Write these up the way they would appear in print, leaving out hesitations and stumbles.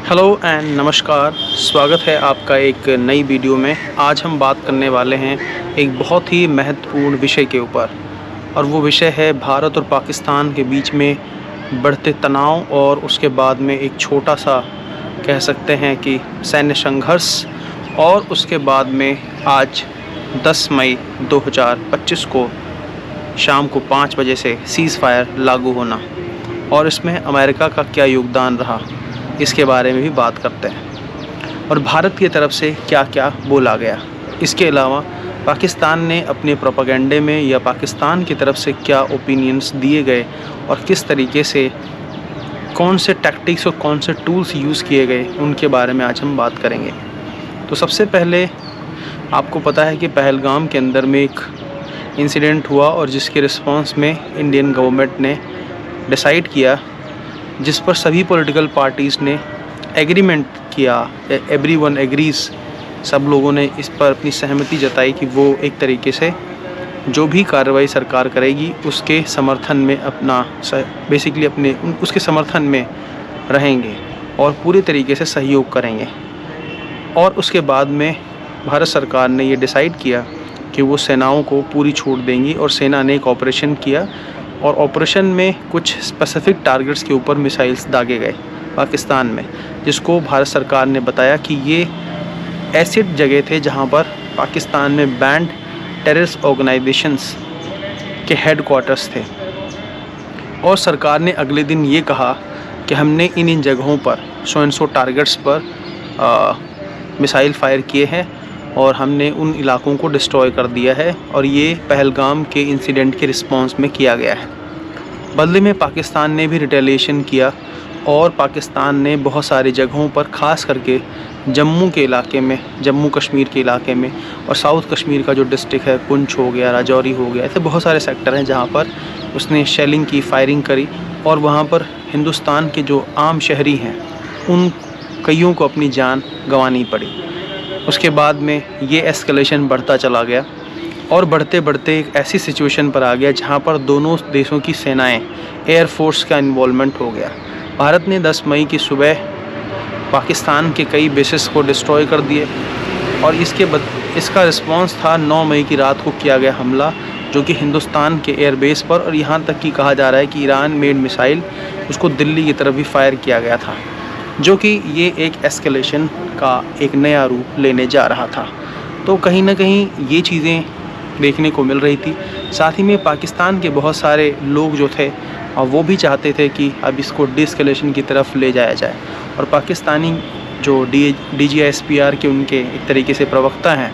Hello and नमस्कार। स्वागत है आपका एक नई वीडियो में। आज हम बात करने वाले हैं एक बहुत ही महत्वपूर्ण विषय के ऊपर, और वो विषय है भारत और पाकिस्तान के बीच में बढ़ते तनाव और उसके बाद में एक छोटा सा कह सकते हैं कि सैन्य संघर्ष, और उसके बाद में आज 10 मई 2025 को शाम को 5 बजे से सीज़ फायर लागू होना, और इसमें अमेरिका का क्या योगदान रहा, इसके बारे में भी बात करते हैं। और भारत की तरफ से क्या क्या बोला गया, इसके अलावा पाकिस्तान ने अपने प्रोपेगेंडे में या पाकिस्तान की तरफ से क्या ओपिनियंस दिए गए और किस तरीके से कौन से टैक्टिक्स और कौन से टूल्स यूज़ किए गए, उनके बारे में आज हम बात करेंगे। तो सबसे पहले आपको पता है कि पहलगाम के अंदर में एक इंसिडेंट हुआ, और जिसके रिस्पांस में इंडियन गवर्नमेंट ने डिसाइड किया, जिस पर सभी पॉलिटिकल पार्टीज़ ने एग्रीमेंट किया, एवरीवन एग्रीज, सब लोगों ने इस पर अपनी सहमति जताई कि वो एक तरीके से जो भी कार्रवाई सरकार करेगी उसके समर्थन में उसके समर्थन में रहेंगे और पूरे तरीके से सहयोग करेंगे। और उसके बाद में भारत सरकार ने ये डिसाइड किया कि वो सेनाओं को पूरी छूट देंगी, और सेना ने एक ऑपरेशन किया, और ऑपरेशन में कुछ स्पेसिफिक टारगेट्स के ऊपर मिसाइल्स दागे गए पाकिस्तान में, जिसको भारत सरकार ने बताया कि ये ऐसी जगह थे जहां पर पाकिस्तान में बैंड टेररिस्ट ऑर्गेनाइजेशंस के हेडक्वार्टर्स थे। और सरकार ने अगले दिन ये कहा कि हमने इन जगहों पर 100 टारगेट्स पर मिसाइल फायर किए हैं और हमने उन इलाकों को डिस्ट्रॉय कर दिया है, और ये पहलगाम के इंसिडेंट के रिस्पांस में किया गया है। बदले में पाकिस्तान ने भी रिटेलिएशन किया, और पाकिस्तान ने बहुत सारी जगहों पर, ख़ास करके जम्मू के इलाके में, जम्मू कश्मीर के इलाके में, और साउथ कश्मीर का जो डिस्ट्रिक्ट है, पुंछ हो गया, राजौरी हो गया, ऐसे बहुत सारे सेक्टर हैं जहाँ पर उसने शेलिंग की, फायरिंग करी, और वहाँ पर हिंदुस्तान के जो आम शहरी हैं उन कईयों को अपनी जान गंवानी पड़ी। उसके बाद में ये एस्केलेशन बढ़ता चला गया, और बढ़ते बढ़ते एक ऐसी सिचुएशन पर आ गया जहाँ पर दोनों देशों की सेनाएं, एयरफोर्स का इन्वॉल्वमेंट हो गया। भारत ने 10 मई की सुबह पाकिस्तान के कई बेसेस को डिस्ट्रॉय कर दिए, और इसका रिस्पांस था 9 मई की रात को किया गया हमला, जो कि हिंदुस्तान के एयरबेस पर, और यहाँ तक कि कहा जा रहा है कि ईरान मेड मिसाइल उसको दिल्ली की तरफ भी फायर किया गया था, जो कि ये एक एस्केलेशन का एक नया रूप लेने जा रहा था। तो कहीं ना कहीं ये चीज़ें देखने को मिल रही थी। साथ ही में पाकिस्तान के बहुत सारे लोग जो थे, और वो भी चाहते थे कि अब इसको डिस्केलेशन की तरफ ले जाया जाए, और पाकिस्तानी जो DGSPR के उनके एक तरीके से प्रवक्ता हैं,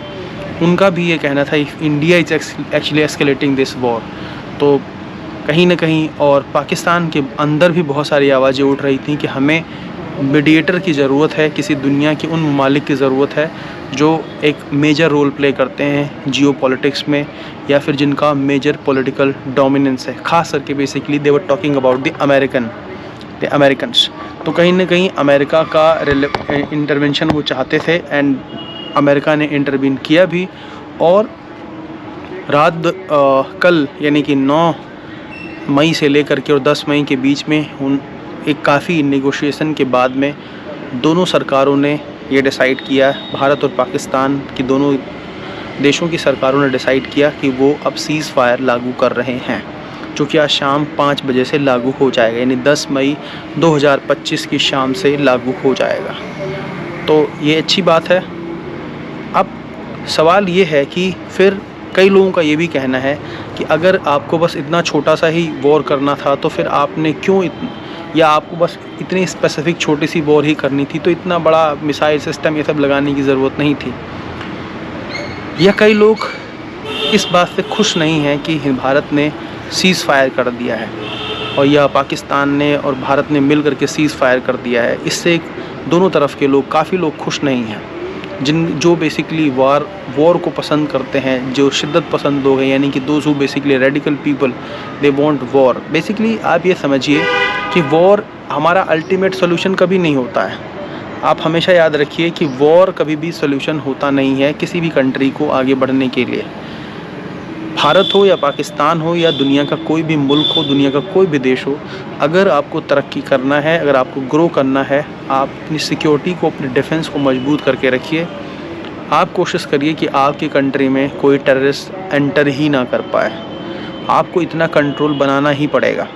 उनका भी ये कहना था India is actually escalating this war. तो कहीं ना कहीं और पाकिस्तान के अंदर भी बहुत सारी आवाज़ें उठ रही थी कि हमें मीडिएटर की ज़रूरत है, किसी दुनिया के उन ममालिक की ज़रूरत है जो एक मेजर रोल प्ले करते हैं जियो पॉलिटिक्स में, या फिर जिनका मेजर पॉलिटिकल डोमिनेंस है। ख़ास करके basically they were talking about the Americans. तो कहीं ना कहीं अमेरिका का इंटरवेंशन वो चाहते थे, एंड अमेरिका ने इंटरवीन किया भी। और कल यानी कि 9 मई से लेकर के और 10 मई के बीच में एक काफ़ी नेगोशिएशन के बाद में दोनों सरकारों ने ये डिसाइड किया, भारत और पाकिस्तान की दोनों देशों की सरकारों ने डिसाइड किया कि वो अब सीज़ फायर लागू कर रहे हैं, जो कि आज शाम 5 बजे से लागू हो जाएगा, यानी 10 मई 2025 की शाम से लागू हो जाएगा। तो ये अच्छी बात है। अब सवाल ये है कि फिर कई लोगों का ये भी कहना है कि अगर आपको बस इतना छोटा सा ही वॉर करना था, तो फिर आपने क्यों या आपको बस इतनी स्पेसिफिक छोटी सी वॉर ही करनी थी, तो इतना बड़ा मिसाइल सिस्टम ये सब लगाने की ज़रूरत नहीं थी। या कई लोग इस बात से खुश नहीं हैं कि भारत ने सीज़ फायर कर दिया है, और या पाकिस्तान ने और भारत ने मिल करके सीज़ फायर कर दिया है। इससे दोनों तरफ के लोग, काफ़ी लोग खुश नहीं हैं, जो बेसिकली वॉर को पसंद करते हैं, जो शिद्दत पसंद लोग हैं, यानी कि those who basically radical people, they want war. Basically आप ये समझिए कि वॉर हमारा अल्टीमेट सोल्यूशन कभी नहीं होता है। आप हमेशा याद रखिए कि वॉर कभी भी सोल्यूशन होता नहीं है किसी भी कंट्री को आगे बढ़ने के लिए। भारत हो या पाकिस्तान हो या दुनिया का कोई भी मुल्क हो, दुनिया का कोई भी देश हो, अगर आपको तरक्की करना है, अगर आपको ग्रो करना है, आप अपनी सिक्योरिटी को, अपने डिफेंस को मजबूत करके रखिए। आप कोशिश करिए कि आपकी कंट्री में कोई टेररिस्ट एंटर ही ना कर पाए। आपको इतना कंट्रोल बनाना ही पड़ेगा।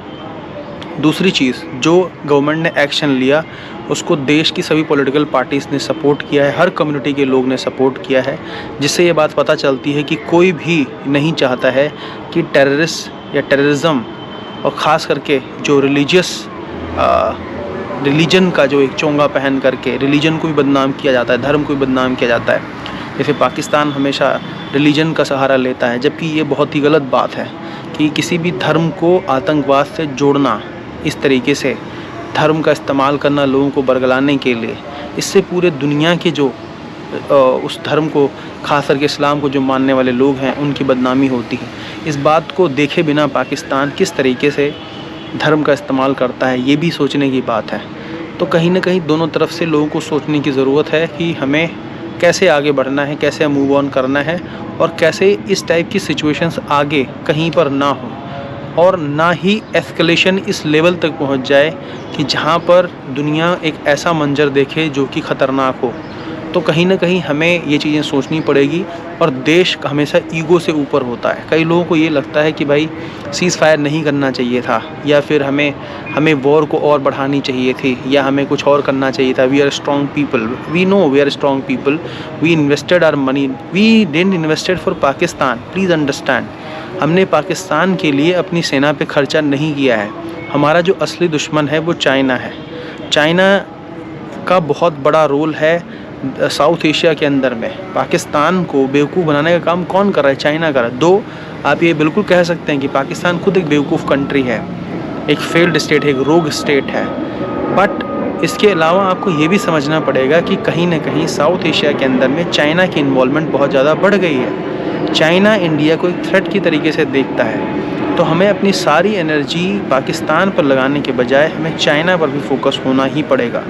दूसरी चीज़, जो गवर्नमेंट ने एक्शन लिया उसको देश की सभी पॉलिटिकल पार्टीज़ ने सपोर्ट किया है, हर कम्युनिटी के लोग ने सपोर्ट किया है, जिससे ये बात पता चलती है कि कोई भी नहीं चाहता है कि टेररिस्ट या टेररिज्म, और ख़ास करके जो रिलीजन का जो एक चोंगा पहन करके रिलीजन को भी बदनाम किया जाता है, धर्म को भी बदनाम किया जाता है। जैसे पाकिस्तान हमेशा रिलीजन का सहारा लेता है, जबकि ये बहुत ही गलत बात है कि किसी भी धर्म को आतंकवाद से जोड़ना, इस तरीके से धर्म का इस्तेमाल करना लोगों को बरगलाने के लिए, इससे पूरे दुनिया के जो उस धर्म को, खास करके इस्लाम को जो मानने वाले लोग हैं, उनकी बदनामी होती है। इस बात को देखे बिना पाकिस्तान किस तरीके से धर्म का इस्तेमाल करता है, ये भी सोचने की बात है। तो कहीं ना कहीं दोनों तरफ से लोगों को सोचने की ज़रूरत है कि हमें कैसे आगे बढ़ना है, कैसे मूव ऑन करना है, और कैसे इस टाइप की सिचुएशंस आगे कहीं पर ना हो, और ना ही एस्केलेशन इस लेवल तक पहुंच जाए कि जहां पर दुनिया एक ऐसा मंजर देखे जो कि ख़तरनाक हो। तो कहीं ना कहीं हमें ये चीज़ें सोचनी पड़ेगी। और देश हमेशा ईगो से ऊपर होता है। कई लोगों को ये लगता है कि भाई सीज़ फायर नहीं करना चाहिए था, या फिर हमें वॉर को और बढ़ानी चाहिए थी, या हमें कुछ और करना चाहिए था। We are strong people, we know we are strong people, we invested our money, we didn't invested for Pakistan, please understand. हमने पाकिस्तान के लिए अपनी सेना पे खर्चा नहीं किया है। हमारा जो असली दुश्मन है वो चाइना है। चाइना का बहुत बड़ा रोल है साउथ एशिया के अंदर में। पाकिस्तान को बेवकूफ़ बनाने का काम कौन कर रहा है? चाइना कर रहा है। दो, आप ये बिल्कुल कह सकते हैं कि पाकिस्तान खुद एक बेवकूफ़ कंट्री है, एक फेल्ड स्टेट है, एक रोग स्टेट है। बट इसके अलावा आपको ये भी समझना पड़ेगा कि कहीं ना कहीं साउथ एशिया के अंदर में चाइना की इन्वॉल्वमेंट बहुत ज़्यादा बढ़ गई है। चाइना इंडिया को एक थ्रेट की तरीके से देखता है। तो हमें अपनी सारी एनर्जी पाकिस्तान पर लगाने के बजाय हमें चाइना पर भी फोकस होना ही पड़ेगा।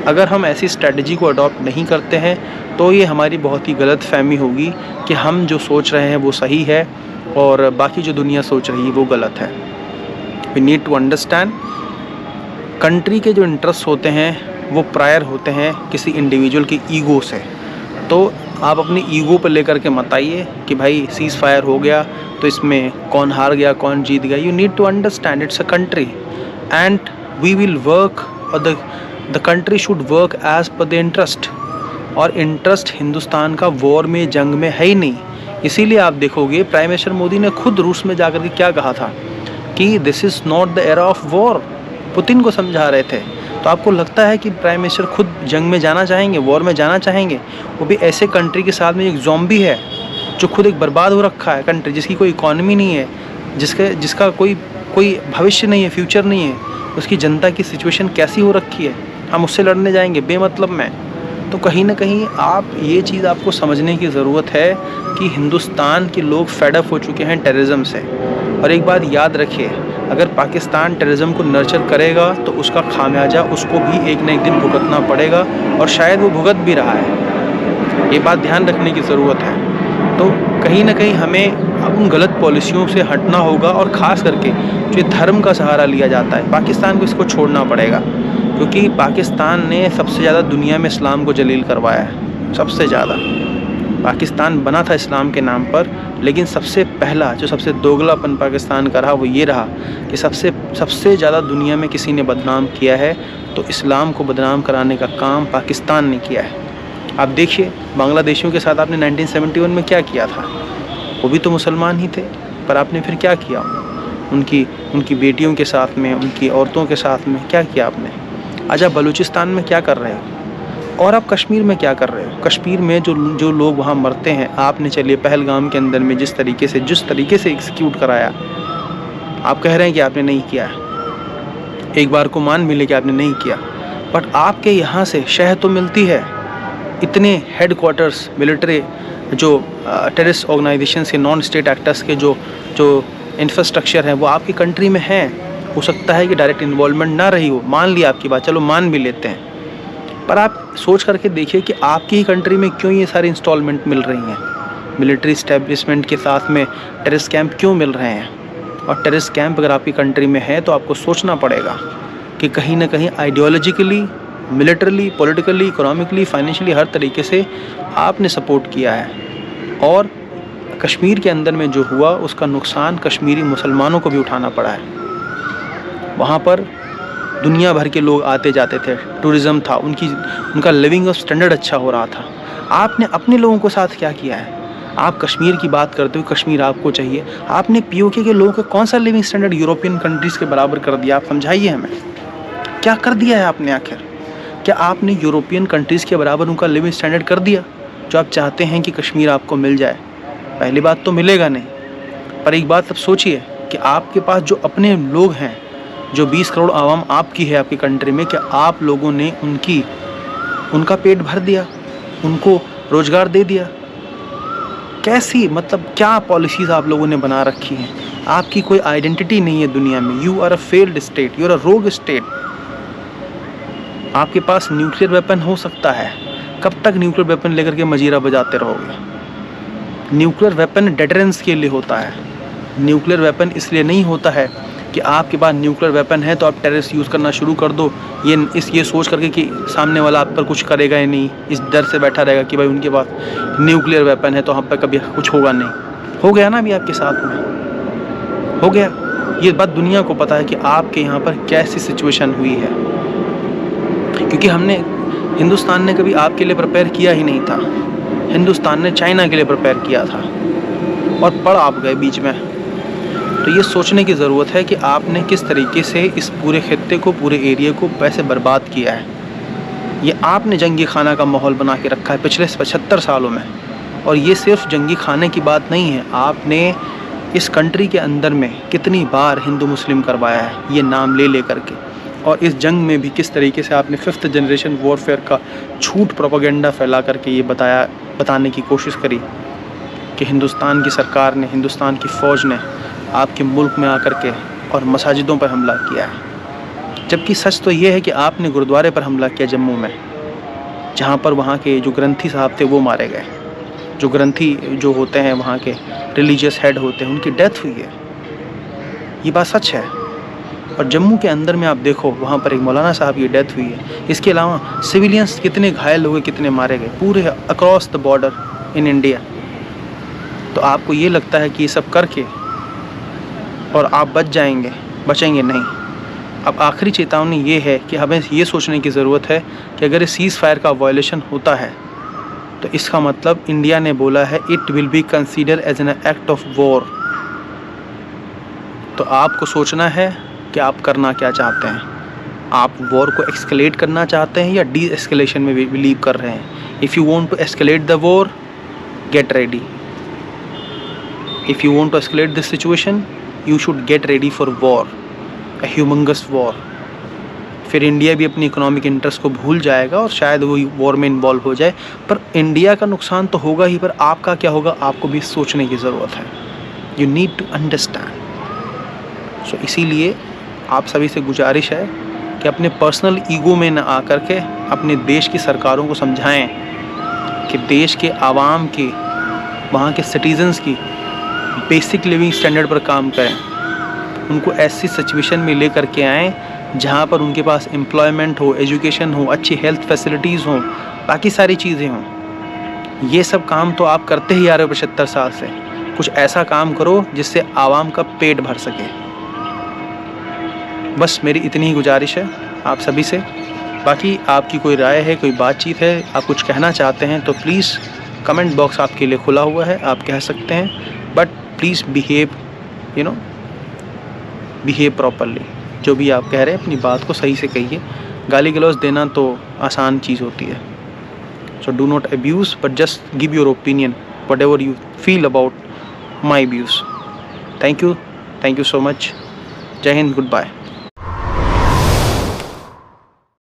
अगर हम ऐसी स्ट्रैटेजी को अडॉप्ट नहीं करते हैं तो ये हमारी बहुत ही गलत फहमी होगी कि हम जो सोच रहे हैं वो सही है और बाकी जो दुनिया सोच रही है वो गलत है। We need to understand, country के जो इंटरेस्ट होते हैं वो प्रायर होते हैं किसी इंडिविजुअल की ईगो से। तो आप अपनी ईगो पर लेकर के मत आइए कि भाई सीज़ फायर हो गया तो इसमें कौन हार गया कौन जीत गया। You need to understand it's a country and we will work, और the country should work as per the interest. और इंटरेस्ट हिंदुस्तान का वॉर में, जंग में है ही नहीं। इसीलिए आप देखोगे प्राइम मिनिस्टर मोदी ने खुद रूस में जाकर के क्या कहा था कि this is not the era of war. Putin को समझा रहे थे। तो आपको लगता है कि प्राइम मिनिस्टर खुद जंग में जाना चाहेंगे, वॉर में जाना चाहेंगे? वो भी ऐसे कंट्री के साथ में एक ज़ॉम्बी है जो खुद एक बर्बाद हो रखा है कंट्री, जिसकी कोई इकॉनमी नहीं है, जिसका कोई भविष्य नहीं है, फ्यूचर नहीं है। उसकी जनता की सिचुएशन कैसी हो रखी है, हम उससे लड़ने जाएंगे बेमतलब में? तो कहीं ना कहीं ये चीज़ आपको समझने की ज़रूरत है कि हिंदुस्तान के लोग फेडअप हो चुके हैं टेररिज्म से। और एक बात याद रखिए, अगर पाकिस्तान टेररिज्म को नर्चर करेगा तो उसका खामियाजा उसको भी एक न एक दिन भुगतना पड़ेगा, और शायद वो भुगत भी रहा है। ये बात ध्यान रखने की ज़रूरत है। तो कहीं ना कहीं हमें अब उन गलत पॉलिसियों से हटना होगा, और ख़ास करके जो धर्म का सहारा लिया जाता है, पाकिस्तान को इसको छोड़ना पड़ेगा। क्योंकि पाकिस्तान ने सबसे ज़्यादा दुनिया में इस्लाम को जलील करवाया है, सबसे ज़्यादा। पाकिस्तान बना था इस्लाम के नाम पर, लेकिन सबसे पहला जो सबसे दोगलापन पाकिस्तान का रहा वो ये रहा कि सबसे ज़्यादा दुनिया में किसी ने बदनाम किया है तो इस्लाम को बदनाम कराने का काम पाकिस्तान ने किया है। आप देखिए बांग्लादेशियों के साथ आपने 1971 में क्या किया था। वो भी तो मुसलमान ही थे, पर आपने फिर क्या किया? उनकी बेटियों के साथ में, उनकी औरतों के साथ में क्या किया आपने? आज आप बलूचिस्तान में क्या कर रहे हो, और आप कश्मीर में क्या कर रहे हो? कश्मीर में जो लोग वहाँ मरते हैं, आपने चलिए पहलगाम के अंदर में जिस तरीके से एग्जीक्यूट कराया, आप कह रहे हैं कि आपने नहीं किया। एक बार को मान मिले कि आपने नहीं किया, बट आपके यहाँ से शह तो मिलती है। इतने हेडक्वार्टर्स मिलिट्री जो टेररिस्ट ऑर्गेनाइजेशंस के, नॉन स्टेट एक्टर्स के जो इंफ्रास्ट्रक्चर हैं वो आपकी कंट्री में हैं। हो सकता है कि डायरेक्ट इन्वॉल्वमेंट ना रही हो, मान लिया आपकी बात, चलो मान भी लेते हैं, पर आप सोच करके देखिए कि आपकी ही कंट्री में क्यों ये सारी इंस्टॉलमेंट मिल रही हैं। मिलिट्री इस्टेब्लिशमेंट के साथ में टेररिस्ट कैंप क्यों मिल रहे हैं। और टेररिस्ट कैंप अगर आपकी कंट्री में है तो आपको सोचना पड़ेगा कि कहीं ना कहीं ideologically, militarily, politically, economically, financially हर तरीके से आपने सपोर्ट किया है। और कश्मीर के अंदर में जो हुआ उसका नुकसान कश्मीरी मुसलमानों को भी उठाना पड़ा है। वहाँ पर दुनिया भर के लोग आते जाते थे, टूरिज़्म था, उनका लिविंग स्टैंडर्ड अच्छा हो रहा था। आपने अपने लोगों के साथ क्या किया है? आप कश्मीर की बात करते हो, कश्मीर आपको चाहिए, आपने पीओके के लोगों का कौन सा लिविंग स्टैंडर्ड यूरोपियन कंट्रीज़ के बराबर कर दिया? आप समझाइए हमें, क्या कर दिया है आपने आखिर? क्या आपने यूरोपियन कंट्रीज़ के बराबर उनका लिविंग स्टैंडर्ड कर दिया जो आप चाहते हैं कि कश्मीर आपको मिल जाए? पहली बात तो मिलेगा नहीं, पर एक बात अब सोचिए कि आपके पास जो अपने लोग हैं, जो 20 करोड़ आवाम आपकी है आपकी कंट्री में, क्या आप लोगों ने उनका पेट भर दिया, उनको रोज़गार दे दिया? कैसी, मतलब क्या पॉलिसीज़ आप लोगों ने बना रखी हैं? आपकी कोई आइडेंटिटी नहीं है दुनिया में। You are a failed state, you are a rogue state. आपके पास न्यूक्लियर वेपन हो सकता है, कब तक न्यूक्लियर वेपन लेकर के मजीरा बजाते रहोगे? न्यूक्लियर वेपन डेटरेंस के लिए होता है। न्यूक्लियर वेपन इसलिए नहीं होता है कि आपके पास न्यूक्लियर वेपन है तो आप टेररिस्ट यूज़ करना शुरू कर दो, ये सोच करके कि सामने वाला आप पर कुछ करेगा ही नहीं, इस डर से बैठा रहेगा कि भाई उनके पास न्यूक्लियर वेपन है तो हम पर कभी कुछ होगा नहीं। हो गया ना अभी आपके साथ में, हो गया। ये बात दुनिया को पता है कि आपके यहाँ पर कैसी सिचुएशन हुई है, क्योंकि हिंदुस्तान ने कभी आपके लिए प्रिपेयर किया ही नहीं था। हिंदुस्तान ने चाइना के लिए प्रिपेयर किया था और पड़ आप गए बीच में। तो ये सोचने की ज़रूरत है कि आपने किस तरीके से इस पूरे खित्ते को, पूरे एरिया को पैसे बर्बाद किया है। ये आपने जंगी खाना का माहौल बना के रखा है पिछले 75 सालों में। और ये सिर्फ जंगी खाने की बात नहीं है, आपने इस कंट्री के अंदर में कितनी बार हिंदू मुस्लिम करवाया है ये नाम ले करके। और इस जंग में भी किस तरीके से आपने 5th जनरेशन वॉरफेयर का झूठ प्रोपेगेंडा फैला करके ये बताने की कोशिश करी कि हिंदुस्तान की सरकार ने, हिंदुस्तान की फ़ौज ने आपके मुल्क में आकर के और मसाजिदों पर हमला किया है। जबकि सच तो ये है कि आपने गुरुद्वारे पर हमला किया जम्मू में, जहाँ पर वहाँ के जो ग्रंथी साहब थे वो मारे गए। जो ग्रंथी जो होते हैं वहाँ के रिलीजियस हेड होते हैं, उनकी डेथ हुई है, ये बात सच है। और जम्मू के अंदर में आप देखो, वहाँ पर एक मौलाना साहब की डेथ हुई है। इसके अलावा सिविलियंस कितने घायल हुए, कितने मारे गए पूरे across the border in India. तो आपको ये लगता है कि ये सब करके और आप बचेंगे नहीं। अब आखिरी चेतावनी ये है कि हमें ये सोचने की ज़रूरत है कि अगर इस सीज़ फायर का वायलेशन होता है तो इसका मतलब इंडिया ने बोला है it will be consider as an act of war. तो आपको सोचना है कि आप करना क्या चाहते हैं। आप वॉर को एक्सकेलेट करना चाहते हैं या डी एस्केलेशन में बिलीव कर रहे हैं। If you want to escalate the war, get ready. If you want to escalate this situation, you should get ready for war, a humongous war. फिर इंडिया भी अपनी इकोनॉमिक इंटरेस्ट को भूल जाएगा और शायद वो वॉर में इन्वॉल्व हो जाए। पर इंडिया का नुकसान तो होगा ही, पर आपका क्या होगा आपको भी सोचने की ज़रूरत है। You need to understand. So इसीलिए आप सभी से गुजारिश है कि अपने पर्सनल ईगो में न आकर के अपने देश की सरकारों को समझाएं कि देश के आवाम की, वहाँ के सिटीजन्स की बेसिक लिविंग स्टैंडर्ड पर काम करें। उनको ऐसी सिचुएशन में ले करके आएँ जहाँ पर उनके पास एम्प्लॉयमेंट हो, एजुकेशन हो, अच्छी हेल्थ फैसिलिटीज़ हों, बाकी सारी चीज़ें हों। ये सब काम तो आप करते ही आ रहे हो 75 साल से। कुछ ऐसा काम करो जिससे आवाम का पेट भर सके। बस मेरी इतनी ही गुजारिश है आप सभी से। बाकी आपकी कोई राय है, कोई बातचीत है, आप कुछ कहना चाहते हैं तो प्लीज़ कमेंट बॉक्स आपके लिए खुला हुआ है, आप कह सकते हैं। But please behave properly. जो भी आप कह रहे हैं अपनी बात को सही से कहिए। गाली गलौज देना तो आसान चीज़ होती है। So do not abuse but just give your opinion what ever you feel about my views. Thank you so much. जय हिंद, गुड बाय।